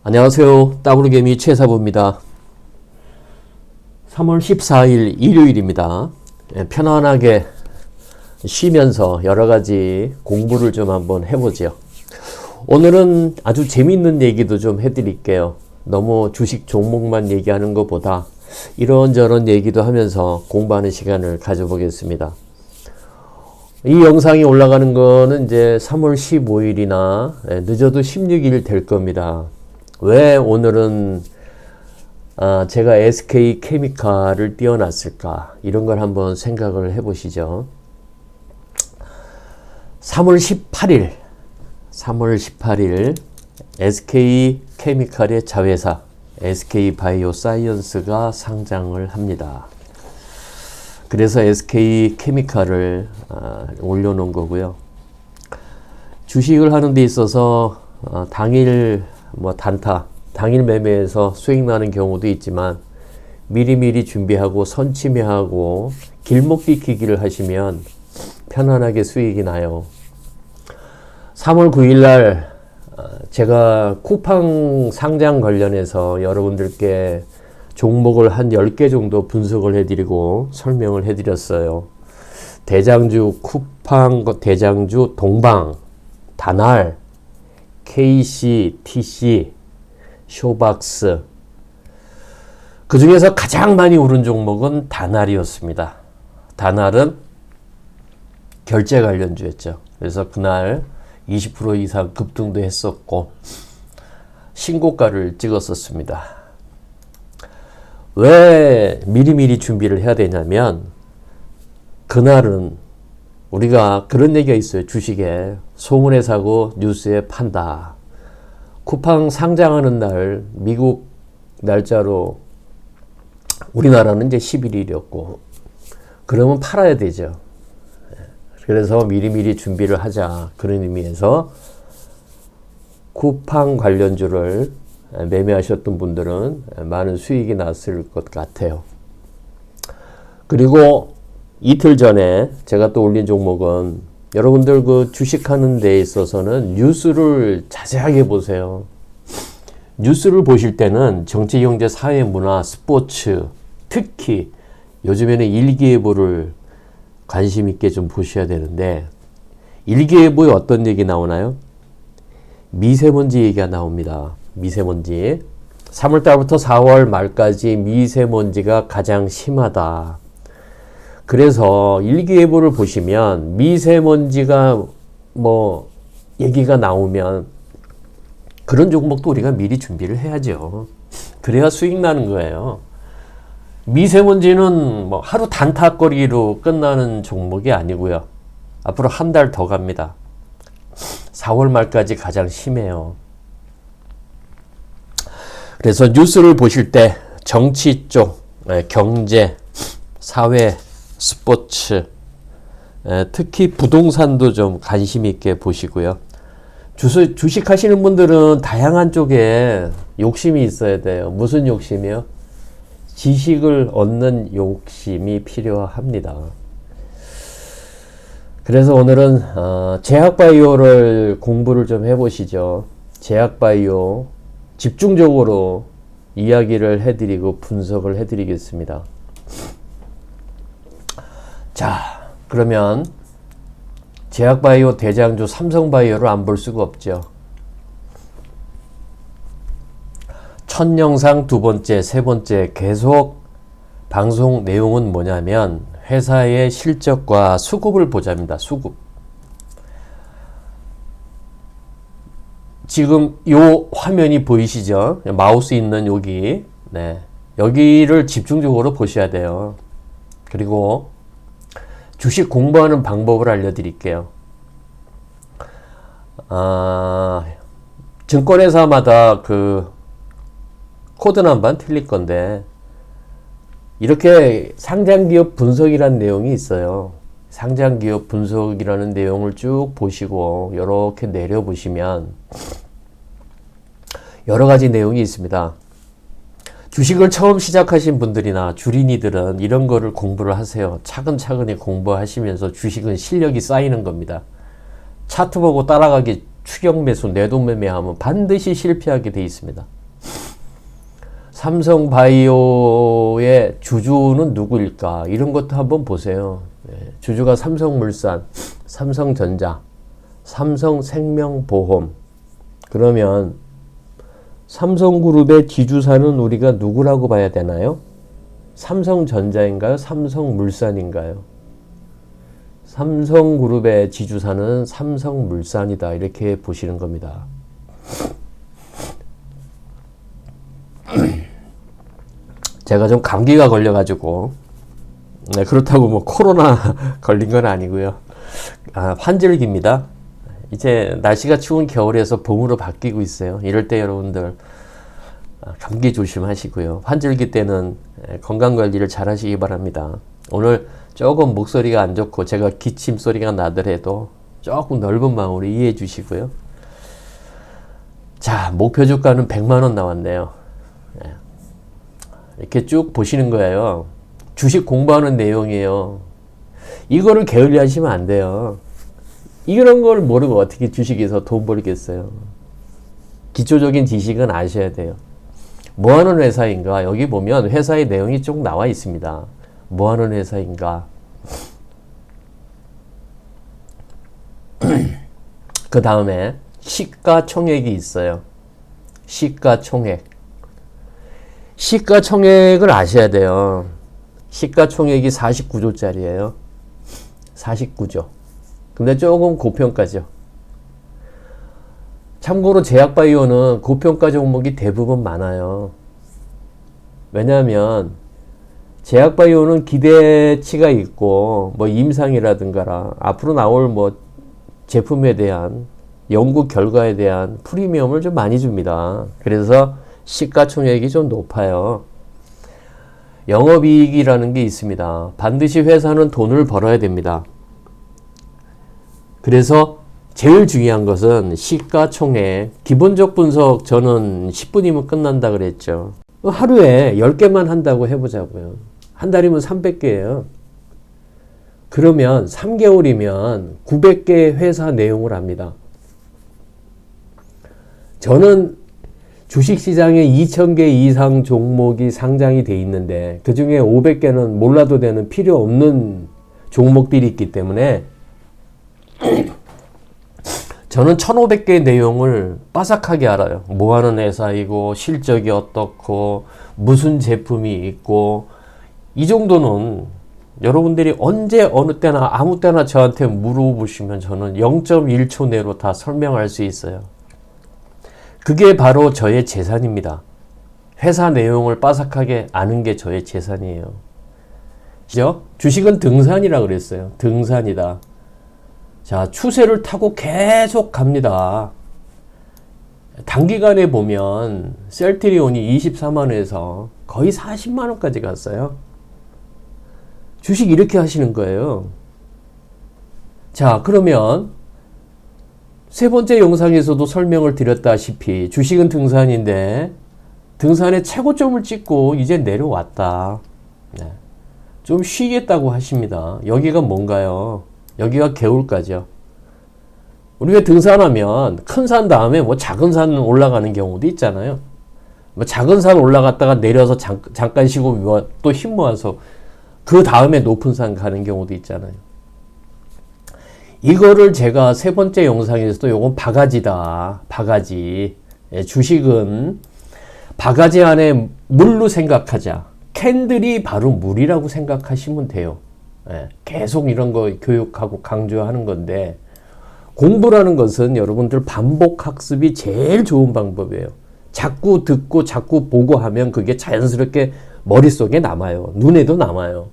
안녕하세요. 따블개미 최사부입니다. 3월 14일 일요일입니다. 편안하게 쉬면서 여러가지 공부를 좀 한번 해보죠. 오늘은 아주 재밌는 얘기도 좀 해드릴게요. 너무 주식 종목만 얘기하는 것보다 이런저런 얘기도 하면서 공부하는 시간을 가져보겠습니다. 이 영상이 올라가는 거는 이제 3월 15일이나 늦어도 16일 될 겁니다. 왜 오늘은 제가 SK케미칼을 띄워놨을까? 이런 걸 한번 생각을 해보시죠. 3월 18일 SK케미칼의 자회사 SK바이오사이언스가 상장을 합니다. 그래서 SK케미칼을 올려놓은 거고요. 주식을 하는 데 있어서 당일 당일 매매에서 수익 나는 경우도 있지만 미리미리 준비하고 선침해하고 길목 비키기를 하시면 편안하게 수익이 나요. 3월 9일 날 제가 쿠팡 상장 관련해서 여러분들께 종목을 한 10개 정도 분석을 해드리고 설명을 해드렸어요. 대장주 쿠팡, 대장주 동방, 다날, KC, TC, 쇼박스. 그 중에서 가장 많이 오른 종목은 다날이었습니다. 다날은 결제 관련주였죠. 그래서 그날 20% 이상 급등도 했었고 신고가를 찍었었습니다. 왜 미리미리 준비를 해야 되냐면 그날은 우리가 그런 얘기가 있어요. 주식에 소문에 사고 뉴스에 판다. 쿠팡 상장하는 날 미국 날짜로 우리나라는 이제 11일이었고 그러면 팔아야 되죠. 그래서 미리미리 준비를 하자. 그런 의미에서 쿠팡 관련주를 매매하셨던 분들은 많은 수익이 났을 것 같아요. 그리고 이틀 전에 제가 또 올린 종목은 여러분들 그 주식하는 데 있어서는 뉴스를 자세하게 보세요. 뉴스를 보실 때는 정치, 경제, 사회, 문화, 스포츠, 특히 요즘에는 일기예보를 관심 있게 좀 보셔야 되는데 일기예보에 어떤 얘기 나오나요? 미세먼지 얘기가 나옵니다. 미세먼지. 3월달부터 4월 말까지 미세먼지가 가장 심하다. 그래서 일기예보를 보시면 미세먼지가 얘기가 나오면 그런 종목도 우리가 미리 준비를 해야죠. 그래야 수익 나는 거예요. 미세먼지는 하루 단타거리로 끝나는 종목이 아니고요. 앞으로 한 달 더 갑니다. 4월 말까지 가장 심해요. 그래서 뉴스를 보실 때 정치 쪽, 경제, 사회, 스포츠, 특히 부동산도 좀 관심 있게 보시고요. 주식 하시는 분들은 다양한 쪽에 욕심이 있어야 돼요. 무슨 욕심이요? 지식을 얻는 욕심이 필요합니다. 그래서 오늘은 제약바이오를 공부를 좀 해보시죠. 제약바이오 집중적으로 이야기를 해드리고 분석을 해드리겠습니다. 자, 그러면 제약바이오 대장주 삼성바이오를 안 볼 수가 없죠. 첫 영상, 두 번째, 세 번째 계속 방송 내용은 뭐냐면 회사의 실적과 수급을 보자입니다. 수급. 지금 요 화면이 보이시죠? 마우스 있는 여기. 네. 여기를 집중적으로 보셔야 돼요. 그리고 주식 공부하는 방법을 알려드릴게요. 증권회사마다 그 코드 넘버는 틀릴 건데 이렇게 상장기업 분석이라는 내용이 있어요. 상장기업 분석이라는 내용을 쭉 보시고 이렇게 내려보시면 여러 가지 내용이 있습니다. 주식을 처음 시작하신 분들이나 주린이들은 이런 거를 공부를 하세요. 차근차근히 공부하시면서 주식은 실력이 쌓이는 겁니다. 차트 보고 따라가기 추격 매수, 내돈 매매하면 반드시 실패하게 돼 있습니다. 삼성바이오의 주주는 누구일까? 이런 것도 한번 보세요. 주주가 삼성물산, 삼성전자, 삼성생명보험. 그러면 삼성그룹의 지주사는 우리가 누구라고 봐야 되나요? 삼성전자인가요? 삼성물산인가요? 삼성그룹의 지주사는 삼성물산이다. 이렇게 보시는 겁니다. 제가 좀 감기가 걸려가지고, 네, 그렇다고 뭐 코로나 걸린 건 아니고요. 환절기입니다. 이제 날씨가 추운 겨울에서 봄으로 바뀌고 있어요. 이럴 때 여러분들 감기 조심하시고요. 환절기 때는 건강관리를 잘 하시기 바랍니다. 오늘 조금 목소리가 안 좋고 제가 기침 소리가 나더라도 조금 넓은 마음으로 이해해 주시고요. 자, 목표 주가는 100만원 나왔네요. 이렇게 쭉 보시는 거예요. 주식 공부하는 내용이에요. 이거를 게을리 하시면 안 돼요. 이런 걸 모르고 어떻게 주식에서 돈 벌겠어요. 기초적인 지식은 아셔야 돼요. 뭐 하는 회사인가? 여기 보면 회사의 내용이 쭉 나와 있습니다. 뭐 하는 회사인가? 그 다음에 시가총액이 있어요. 시가총액. 시가총액을 아셔야 돼요. 시가총액이 49조짜리예요. 49조. 근데 조금 고평가죠. 참고로 제약바이오는 고평가 종목이 대부분 많아요. 왜냐하면 제약바이오는 기대치가 있고 뭐 임상이라든가 앞으로 나올 뭐 제품에 대한 연구 결과에 대한 프리미엄을 좀 많이 줍니다. 그래서 시가총액이 좀 높아요. 영업이익이라는 게 있습니다. 반드시 회사는 돈을 벌어야 됩니다. 그래서 제일 중요한 것은 시가총액. 기본적 분석 저는 10분이면 끝난다 그랬죠. 하루에 10개만 한다고 해보자고요. 한 달이면 300개예요. 그러면 3개월이면 900개의 회사 내용을 합니다. 저는 주식시장에 2000개 이상 종목이 상장이 돼 있는데 그 중에 500개는 몰라도 되는 필요 없는 종목들이 있기 때문에 저는 1500개의 내용을 빠삭하게 알아요. 뭐 하는 회사이고 실적이 어떻고 무슨 제품이 있고 이 정도는 여러분들이 언제 어느 때나 아무 때나 저한테 물어보시면 저는 0.1초 내로 다 설명할 수 있어요. 그게 바로 저의 재산입니다. 회사 내용을 빠삭하게 아는 게 저의 재산이에요. 그죠? 주식은 등산이라 그랬어요. 등산이다. 자, 추세를 타고 계속 갑니다. 단기간에 보면 셀트리온이 24만원에서 거의 40만원까지 갔어요. 주식 이렇게 하시는 거예요. 자, 그러면 세 번째 영상에서도 설명을 드렸다시피 주식은 등산인데 등산의 최고점을 찍고 이제 내려왔다. 네. 좀 쉬겠다고 하십니다. 여기가 뭔가요? 여기가 개울가죠. 우리가 등산하면 큰 산 다음에 뭐 작은 산 올라가는 경우도 있잖아요. 뭐 작은 산 올라갔다가 내려서 잠깐 쉬고 또 힘 모아서 그 다음에 높은 산 가는 경우도 있잖아요. 이거를 제가 세 번째 영상에서도 요건 바가지다. 바가지. 예, 주식은 바가지 안에 물로 생각하자. 캔들이 바로 물이라고 생각하시면 돼요. 예, 계속 이런 거 교육하고 강조하는 건데 공부라는 것은 여러분들 반복 학습이 제일 좋은 방법이에요. 자꾸 듣고 자꾸 보고 하면 그게 자연스럽게 머릿속에 남아요. 눈에도 남아요.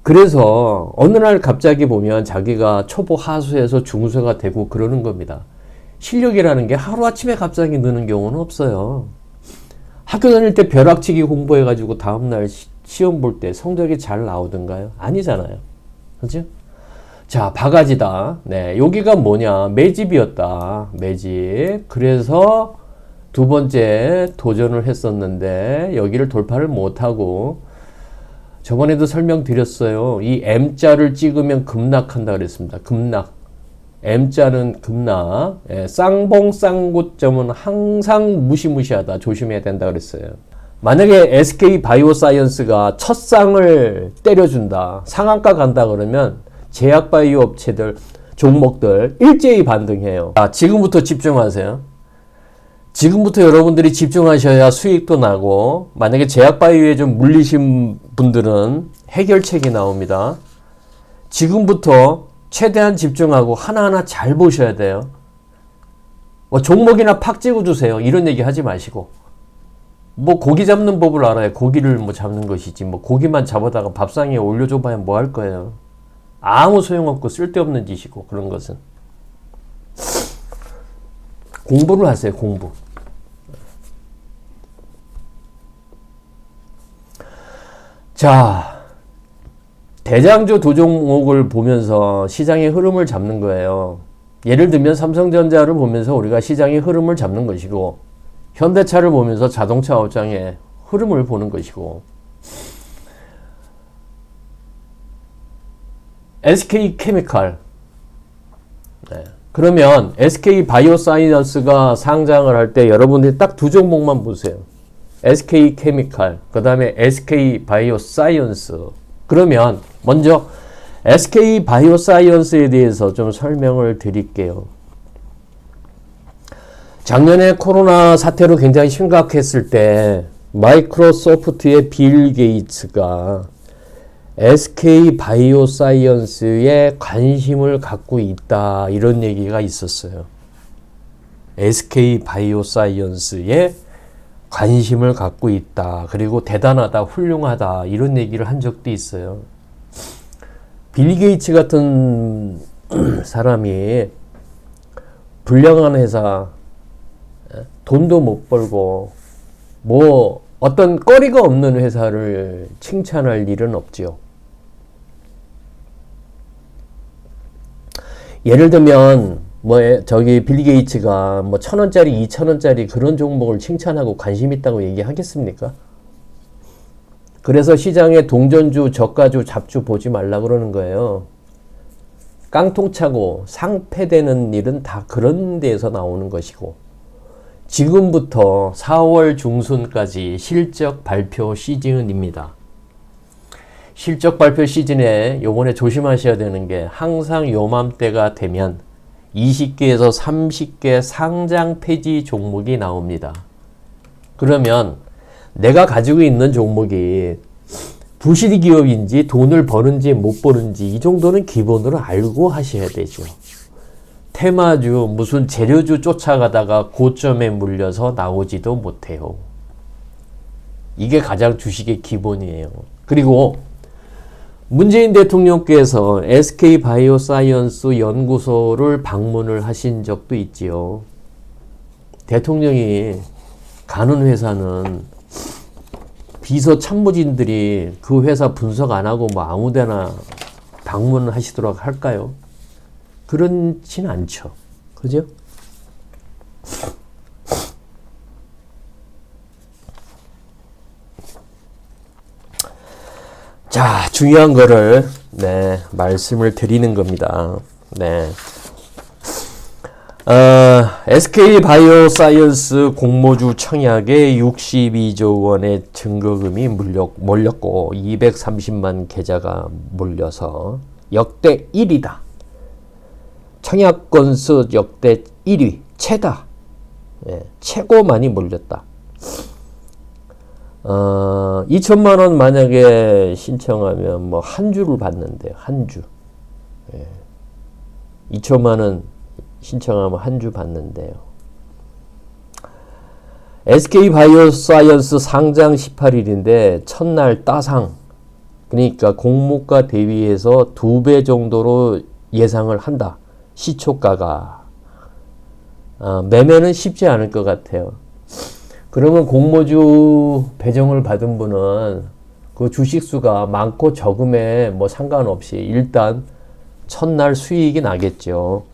그래서 어느 날 갑자기 보면 자기가 초보 하수에서 중수가 되고 그러는 겁니다. 실력이라는 게 하루아침에 갑자기 느는 경우는 없어요. 학교 다닐 때 벼락치기 공부해가지고 다음날 시험 볼 때 성적이 잘 나오던가요? 아니잖아요. 그죠? 자, 바가지다. 네, 여기가 뭐냐? 매집이었다. 매집. 그래서 두 번째 도전을 했었는데 여기를 돌파를 못하고 저번에도 설명드렸어요. 이 M자를 찍으면 급락한다 그랬습니다. 급락. M자는 급락, 쌍봉쌍고점은 항상 무시무시하다, 조심해야 된다 그랬어요. 만약에 SK 바이오사이언스가 첫 쌍을 때려준다, 상한가 간다 그러면 제약바이오 업체들, 종목들 일제히 반등해요. 지금부터 집중하세요. 지금부터 여러분들이 집중하셔야 수익도 나고, 만약에 제약바이오에 좀 물리신 분들은 해결책이 나옵니다. 지금부터 최대한 집중하고 하나하나 잘 보셔야 돼요. 뭐 종목이나 팍 찍어주세요, 이런 얘기 하지 마시고, 뭐 고기 잡는 법을 알아야 고기를 뭐 잡는 것이지, 뭐 고기만 잡아다가 밥상에 올려줘봐야 뭐 할 거예요. 아무 소용없고 쓸데없는 짓이고, 그런 것은. 공부를 하세요, 공부. 자, 대장주 두 종목을 보면서 시장의 흐름을 잡는 거예요. 예를 들면 삼성전자를 보면서 우리가 시장의 흐름을 잡는 것이고, 현대차를 보면서 자동차 업장의 흐름을 보는 것이고, SK케미칼, 그러면 SK 바이오사이언스가 상장을 할 때 여러분들이 딱 두 종목만 보세요. SK케미칼, 그 다음에 SK 바이오사이언스. 그러면 먼저 SK 바이오사이언스에 대해서 좀 설명을 드릴게요. 작년에 코로나 사태로 굉장히 심각했을 때 마이크로소프트의 빌 게이츠가 SK 바이오사이언스에 관심을 갖고 있다, 이런 얘기가 있었어요. SK 바이오사이언스에 관심을 갖고 있다, 그리고 대단하다, 훌륭하다, 이런 얘기를 한 적도 있어요. 빌 게이츠 같은 사람이 불량한 회사, 돈도 못 벌고 뭐 어떤 거리가 없는 회사를 칭찬할 일은 없지요. 예를 들면 뭐 저기 빌 게이츠가 뭐 1,000원짜리, 2,000원짜리 그런 종목을 칭찬하고 관심 있다고 얘기하겠습니까? 그래서 시장에 동전주, 저가주, 잡주 보지 말라 그러는 거예요. 깡통차고 상패되는 일은 다 그런 데에서 나오는 것이고, 지금부터 4월 중순까지 실적 발표 시즌입니다. 실적 발표 시즌에 요번에 조심하셔야 되는 게, 항상 요맘때가 되면 20개에서 30개 상장 폐지 종목이 나옵니다. 그러면 내가 가지고 있는 종목이 부실 기업인지 돈을 버는지 못 버는지 이 정도는 기본으로 알고 하셔야 되죠. 테마주, 무슨 재료주 쫓아가다가 고점에 물려서 나오지도 못해요. 이게 가장 주식의 기본이에요. 그리고 문재인 대통령께서 SK 바이오사이언스 연구소를 방문을 하신 적도 있지요. 대통령이 가는 회사는 비서 참모진들이 그 회사 분석 안 하고 뭐 아무데나 방문을 하시도록 할까요? 그렇진 않죠. 그죠? 자, 중요한 거를 말씀을 드리는 겁니다. SK 바이오사이언스 공모주 청약에 62조 원의 증거금이 몰렸고 230만 계좌가 몰려서 역대 1위다. 청약 건수 역대 1위, 최다. 최고 많이 몰렸다. 2천만 원 만약에 신청하면 뭐 한 주를 받는데요. 한 주. 2천만 원 신청하면 한 주 받는데요. SK 바이오사이언스 상장 18일인데 첫날 따상. 그러니까 공모가 대비해서 2배 정도로 예상을 한다. 시초가가. 매매는 쉽지 않을 것 같아요. 그러면 공모주 배정을 받은 분은 그 주식수가 많고 적음에 뭐 상관없이 일단 첫날 수익이 나겠죠.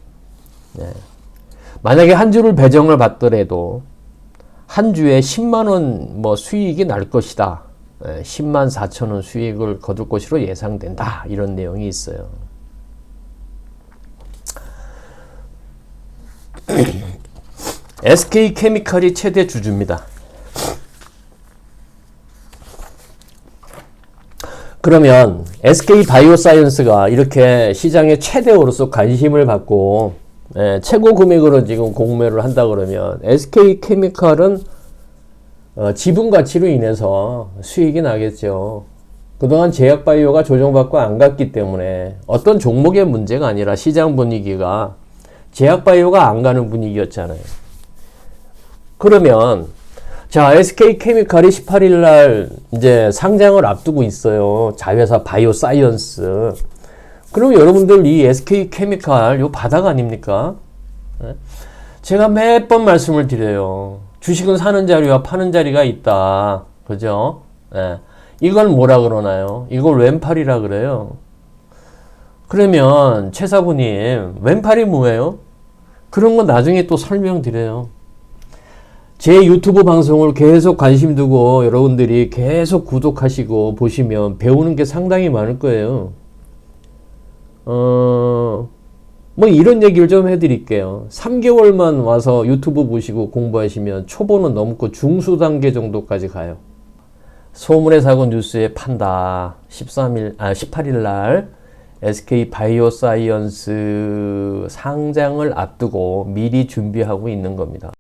만약에 한 주를 배정을 받더라도 한 주에 10만 원 뭐 수익이 날 것이다. 10만 4천 원 수익을 거둘 것으로 예상된다. 이런 내용이 있어요. SK케미칼이 최대 주주입니다. 그러면 SK바이오사이언스가 이렇게 시장의 최대로서 관심을 받고 최고 금액으로 지금 공매를 한다 그러면 SK케미칼은 지분 가치로 인해서 수익이 나겠죠. 그동안 제약바이오가 조정받고 안 갔기 때문에 어떤 종목의 문제가 아니라 시장 분위기가 제약바이오가 안 가는 분위기였잖아요. 그러면 자, SK케미칼이 18일 날 이제 상장을 앞두고 있어요. 자회사 바이오사이언스. 그럼 여러분들 이 SK케미칼 요 바닥 아닙니까? 제가 몇 번 말씀을 드려요. 주식은 사는 자리와 파는 자리가 있다. 그죠? 이걸 뭐라 그러나요? 이걸 왼팔이라 그래요. 그러면 최사부님, 왼팔이 뭐예요? 그런 건 나중에 또 설명드려요. 제 유튜브 방송을 계속 관심 두고 여러분들이 계속 구독하시고 보시면 배우는 게 상당히 많을 거예요. 뭐 이런 얘기를 좀 해드릴게요. 3개월만 와서 유튜브 보시고 공부하시면 초보는 넘고 중수 단계 정도까지 가요. 소문의 사고 뉴스에 판다. 18일 날 SK바이오사이언스 상장을 앞두고 미리 준비하고 있는 겁니다.